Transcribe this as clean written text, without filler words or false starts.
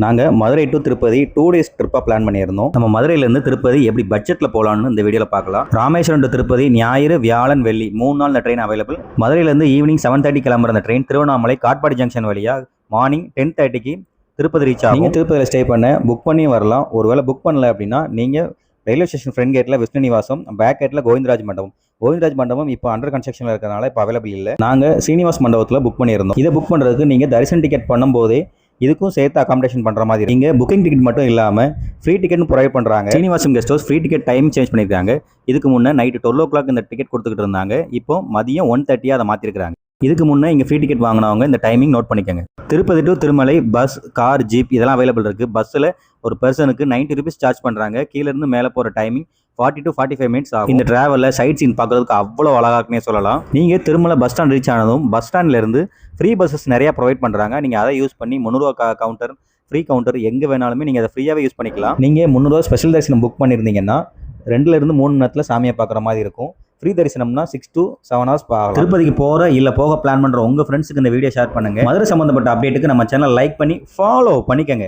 நாங்கள் Madurai to Tirupati 2 days ட்ரிப்பாக plan பண்ணியிருந்தோம். நம்ம மதுரையிலேருந்து திருப்பதி எப்படி பட்ஜெட்டில் போகலான்னு இந்த வீடியோவில் பார்க்கலாம். ராமேஸ்வரம் டு திருப்பதி ஞாயிறு, வியாழன், வெள்ளி 3 நாள் இந்த ட்ரெயின் அவைலபிள். மதுரையிலேருந்து ஈவினிங் 7:30 கிளம்புற அந்த ட்ரெயின் திருவண்ணாமலை காட்பாடி ஜங்ஷன் வழியாக மார்னிங் 10:30க்கு திருப்பதி ரீச் ஆகும். நீங்கள் திருப்பதியில் ஸ்டே பண்ண புக் பண்ணி வரலாம். ஒருவேளை புக் பண்ணல அப்படின்னா நீங்கள் ரயில்வே ஸ்டேஷன் ஃப்ரண்ட் கேட்டில் விஷ்ணு நிவாசம், பேக் கேட்டில் கோவிந்தராஜ் மண்டபம். கோவிந்தராஜ் மண்டபம் இப்போ அண்டர் கன்ஸ்ட்ரக்ஷனில் இருக்கிறனால இப்போ அவைலபிள் இல்லை. நாங்கள் ஸ்ரீனிவாஸ் மண்டபத்தில் புக் பண்ணியிருந்தோம். இதை புக் பண்ணுறதுக்கு நீங்கள் தரிசன டிக்கெட் பண்ணும்போதே இதுக்கும் சேர்த்து அகாமடேஷன் பண்ணுற மாதிரி. நீங்கள் புக்கிங் டிக்கெட் மட்டும் இல்லாமல் ஃப்ரீ டிக்கெட்னு ப்ரொவைட் பண்ணுறாங்க. Srinivasam guest house free ticket time change பண்ணியிருக்காங்க. இதுக்கு முன்னே நைட்டு 12 o'clock இந்த டிக்கெட் கொடுத்துக்கிட்டு இருந்தாங்க. இப்போ மதியம் 1:30 அதை மாற்றிருக்காங்க. இதுக்கு முன்னே இங்கே ஃப்ரீ டிக்கெட் வாங்கினவங்க இந்த டைமிங் நோட் பண்ணிக்கோங்க. Tirupati to Tirumala bus, car, jeep இதெல்லாம் அவைலபிள் இருக்குது. பஸ்ஸில் ஒரு பர்சனுக்கு 90 rupees சார்ஜ் பண்ணுறாங்க. கீழேருந்து மேலே போகிற டைமிங் 40 to 45 minutes ஆகும். இந்த டிராவலில் சைட் சீன் பார்க்குறதுக்கு அவ்வளோ அழகாக இருக்குன்னே சொல்லலாம். நீங்கள் திருமலை பஸ் ஸ்டாண்ட் ரீச் ஆனதும் பஸ் ஸ்டாண்ட்லேருந்து ஃப்ரீ பஸ்ஸஸ் நிறையா ப்ரொவைட் பண்ணுறாங்க. நீங்கள் அதை யூஸ் பண்ணி 300 கவுண்டர், ஃப்ரீ கவுண்டர் எங்கே வேணாலுமே நீங்கள் அதை ஃப்ரீயாகவே யூஸ் பண்ணிக்கலாம். நீங்கள் 300 ஸ்பெஷல் தரிசனம் புக் பண்ணியிருந்தீங்கன்னா 2 to 3 மணி நேரத்தில் சாமியை பார்க்குற மாதிரி இருக்கும். ஃப்ரீ தரிசனம்னா 6 to 7 hours பார்க்கலாம். திருப்பதிக்கு போகிற இல்லை போக பிளான் பண்ணுற உங்கள் ஃப்ரெண்ட்ஸுக்கு இந்த வீடியோ ஷேர் பண்ணுங்கள். மதுரை சம்மந்தப்பட்ட அப்டேட்டுக்கு நம்ம சேனல் லைக் பண்ணி ஃபாலோ பண்ணிக்கங்க.